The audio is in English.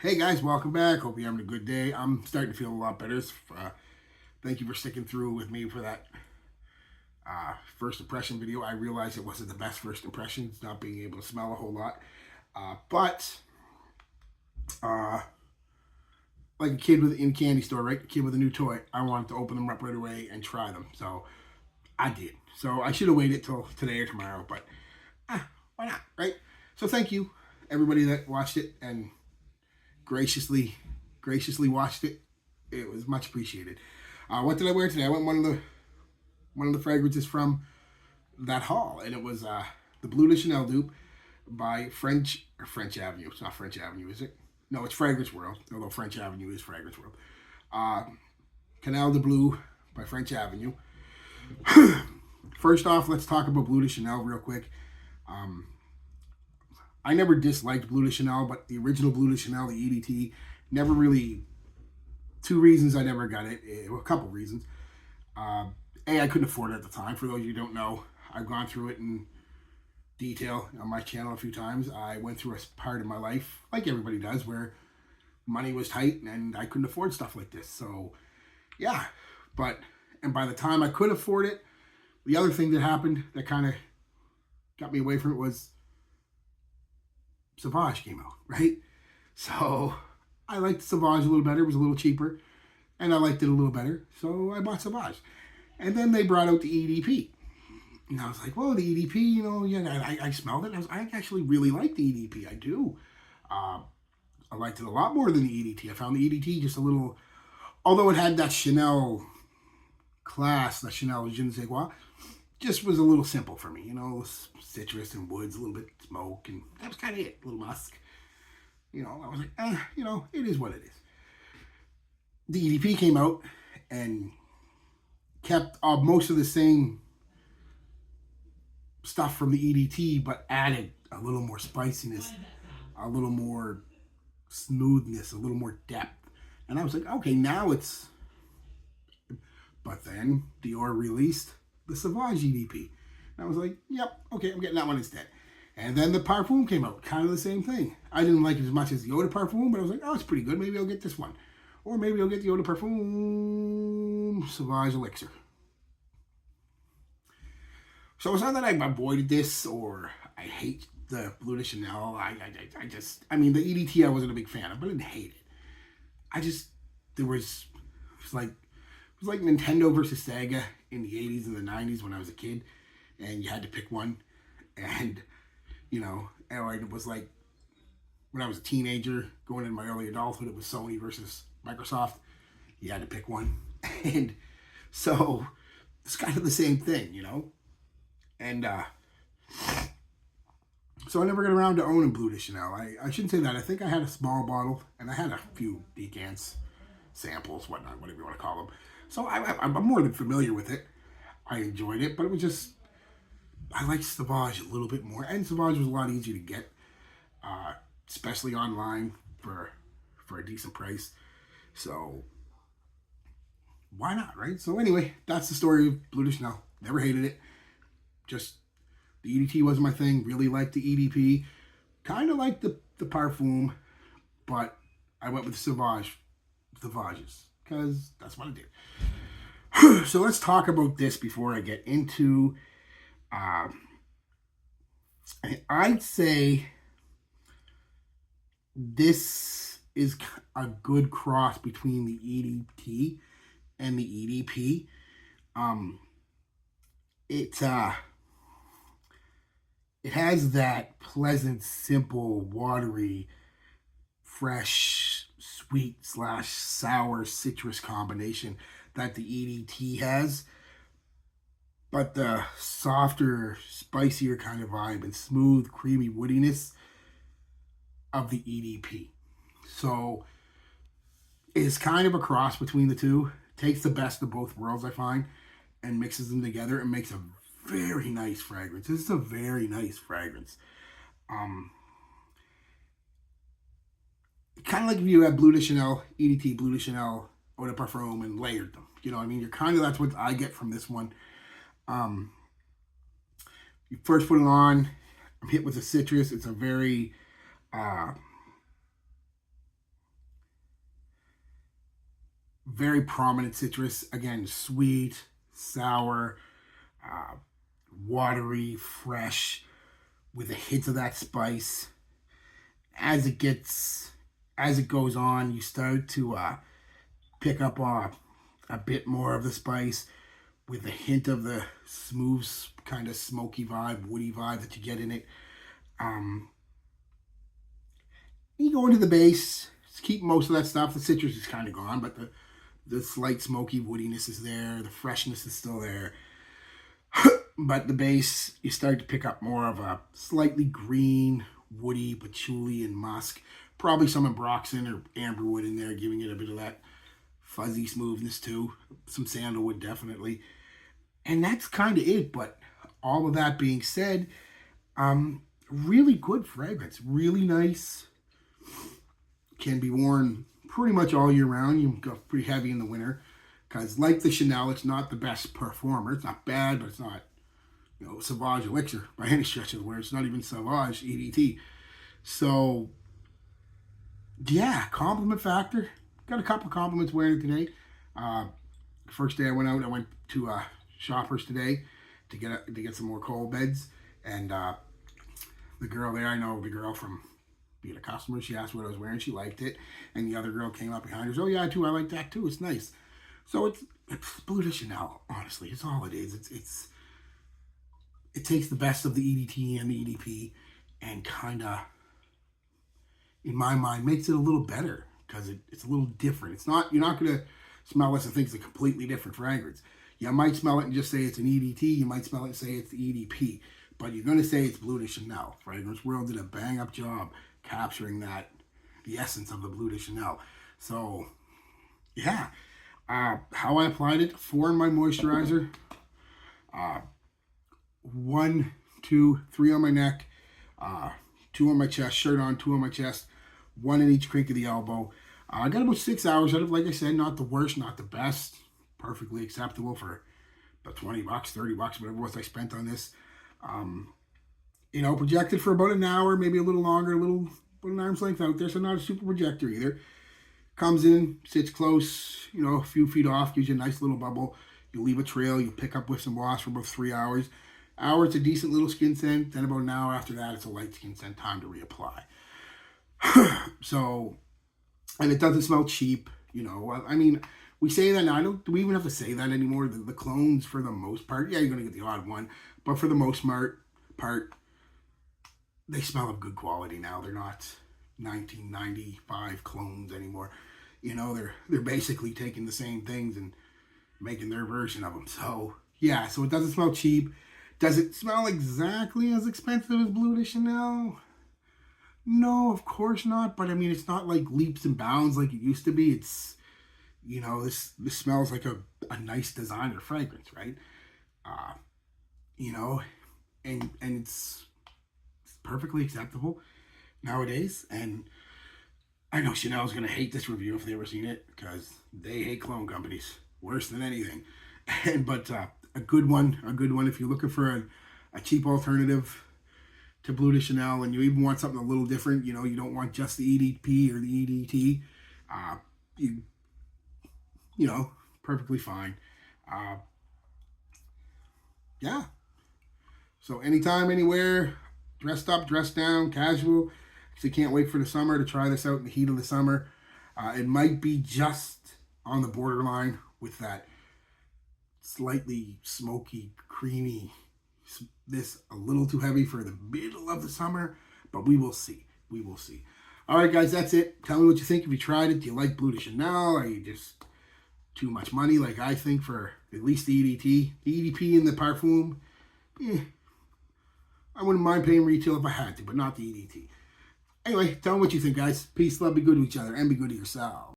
Hey guys, welcome back. Hope you're having a good day. I'm starting to feel a lot better. Thank you for sticking through with me for that first impression video. I realized it wasn't the best first impression, not being able to smell a whole lot. But uh, like a kid in a candy store, right? A kid with a new toy, I wanted to open them up right away and try them. So I did. So I should have waited till today or tomorrow, but why not, right? So thank you, everybody that watched it and graciously watched it. It was much appreciated. What did I wear today? I went one of the fragrances from that haul, and it was the Bleu De Chanel dupe by French Avenue. It's not French Avenue, is it? No, it's Fragrance World. Although French Avenue is Fragrance World. Uh, Canal de Blue by French Avenue. First off, let's talk about Bleu De Chanel real quick. Um, I never disliked Bleu De Chanel, but the original Bleu De Chanel, the EDT, never really. Two reasons I never got it. Well, a couple reasons. I couldn't afford it at the time. For those of you who don't know, I've gone through it in detail on my channel a few times. I went through a part of my life, like everybody does, where money was tight and I couldn't afford stuff like this. So, yeah. And by the time I could afford it, the other thing that happened that kind of got me away from it was Sauvage came out, right? So I liked Sauvage a little better. It was a little cheaper, and I liked it a little better. So I bought Sauvage. And then they brought out the EDP. And I was like, well, the EDP, yeah, I smelled it. I actually really like the EDP. I do. I liked it a lot more than the EDT. I found the EDT just a little, although it had that Chanel class, that Chanel je ne sais quoi, just was a little simple for me. Citrus and woods, a little bit smoke, and that was kind of it. A little musk. I was like, it is what it is. The EDP came out and kept most of the same stuff from the EDT, but added a little more spiciness, a little more smoothness, a little more depth. And I was like, okay, now it's. But then Dior released the Sauvage EDP. And I was like, yep, okay, I'm getting that one instead. And then the Parfum came out, kind of the same thing. I didn't like it as much as the Eau de Parfum, but I was like, oh, it's pretty good. Maybe I'll get this one. Or maybe I'll get the Eau de Parfum Sauvage Elixir. So it's not that I avoided this or I hate the Bleu de Chanel. I mean, the EDT I wasn't a big fan of, but I didn't hate it. It was like Nintendo versus Sega in the 80s and the 90s when I was a kid, and you had to pick one. And, and it was like when I was a teenager going into my early adulthood, it was Sony versus Microsoft. You had to pick one. And so it's kind of the same thing, And so I never got around to owning Bleu de Chanel. I shouldn't say that. I think I had a small bottle, and I had a few decants, samples, whatnot, whatever you want to call them. So I'm more than familiar with it. I enjoyed it, but it was just, I liked Sauvage a little bit more. And Sauvage was a lot easier to get, especially online for a decent price. So why not, right? So anyway, that's the story of Bleu de Chanel. Never hated it. Just the EDT wasn't my thing. Really liked the EDP. Kind of liked the Parfum, but I went with Sauvages because that's what I did. So let's talk about this before I get into. I'd say this is a good cross between the EDT and the EDP. It has that pleasant, simple, watery, fresh, sweet / sour citrus combination that the EDT has, but the softer, spicier kind of vibe and smooth, creamy woodiness of the EDP. So it's kind of a cross between the two. Takes the best of both worlds, I find, and mixes them together and makes a very nice fragrance. This is a very nice fragrance. Kind of like if you had Bleu de Chanel, EDT, Bleu de Chanel, Eau de Parfum, and layered them. You know what I mean? That's what I get from this one. You first put it on, I'm hit with the citrus. It's a very Very prominent citrus. Again, sweet, sour, uh, watery, fresh, with a hint of that spice. As it goes on, you start to pick up a bit more of the spice with a hint of the smooth, kind of smoky vibe, woody vibe that you get in it. Um, you go into the base, just keep most of that stuff. The citrus is kind of gone, but the slight smoky woodiness is there. The freshness is still there. But the base, you start to pick up more of a slightly green, woody, patchouli, and musk. Probably some ambroxan or amberwood in there, giving it a bit of that fuzzy smoothness too. Some sandalwood, definitely. And that's kind of it. But all of that being said, really good fragrance. Really nice. Can be worn pretty much all year round. You go pretty heavy in the winter. Because like the Chanel, it's not the best performer. It's not bad, but it's not, Sauvage Elixir by any stretch of the word. It's not even Sauvage EDT. So, yeah, compliment factor. Got a couple compliments wearing it today. First day I went out, I went to Shoppers today to get some more cold beds. And the girl there, I know the girl from being a customer, she asked what I was wearing. She liked it. And the other girl came up behind her. Said, oh, yeah, too. I like that, too. It's nice. So it's Bleu De Chanel, honestly. It's all it is. It takes the best of the EDT and the EDP and kind of, in my mind, makes it a little better because it's a little different. It's not, you're not going to smell this and think it's a completely different fragrance. You might smell it and just say it's an EDT. You might smell it and say it's the EDP. But you're going to say it's Bleu De Chanel. Fragrance World did a bang-up job capturing the essence of the Bleu De Chanel. So, yeah. How I applied it, 4 in my moisturizer, 1, 2, 3 on my neck, 2 on my chest, shirt on, 2 on my chest, 1 in each crink of the elbow. I got about 6 hours out of it. Like I said, not the worst, not the best, perfectly acceptable for about $20, $30, whatever it was I spent on this. Projected for about an hour, maybe a little longer, about an arm's length out there, so not a super projector either. Comes in, sits close, a few feet off, gives you a nice little bubble. You leave a trail, you pick up with some wash for about 3 hours. It's a decent little skin scent. Then about an hour after that, it's a light skin scent, time to reapply. So, and it doesn't smell cheap, I mean, we say that now. Do we even have to say that anymore? The clones, for the most part, yeah, you're going to get the odd one. But for the most part, they smell of good quality now. They're not 1995 clones anymore. They're basically taking the same things and making their version of them. So, yeah, so it doesn't smell cheap. Does it smell exactly as expensive as Bleu De Chanel? No, of course not. But, I mean, it's not like leaps and bounds like it used to be. It's, this smells like a nice designer fragrance, right? And it's perfectly acceptable nowadays. And I know Chanel's going to hate this review if they ever seen it, because they hate clone companies worse than anything. But a good one if you're looking for a cheap alternative to Bleu De Chanel, and you even want something a little different. You don't want just the EDP or the EDT. Perfectly fine. Yeah. So anytime, anywhere, dressed up, dressed down, casual. Actually can't wait for the summer to try this out in the heat of the summer. It might be just on the borderline with that slightly smoky, creamy, this a little too heavy for the middle of the summer, but we will see. We will see. All right, guys, that's it. Tell me what you think. If you tried it, do you like Bleu De Chanel? Are you just too much money, like I think, for at least the EDT? The EDP and the Parfum, I wouldn't mind paying retail if I had to, but not the EDT. Anyway, tell me what you think, guys. Peace, love, be good to each other, and be good to yourself.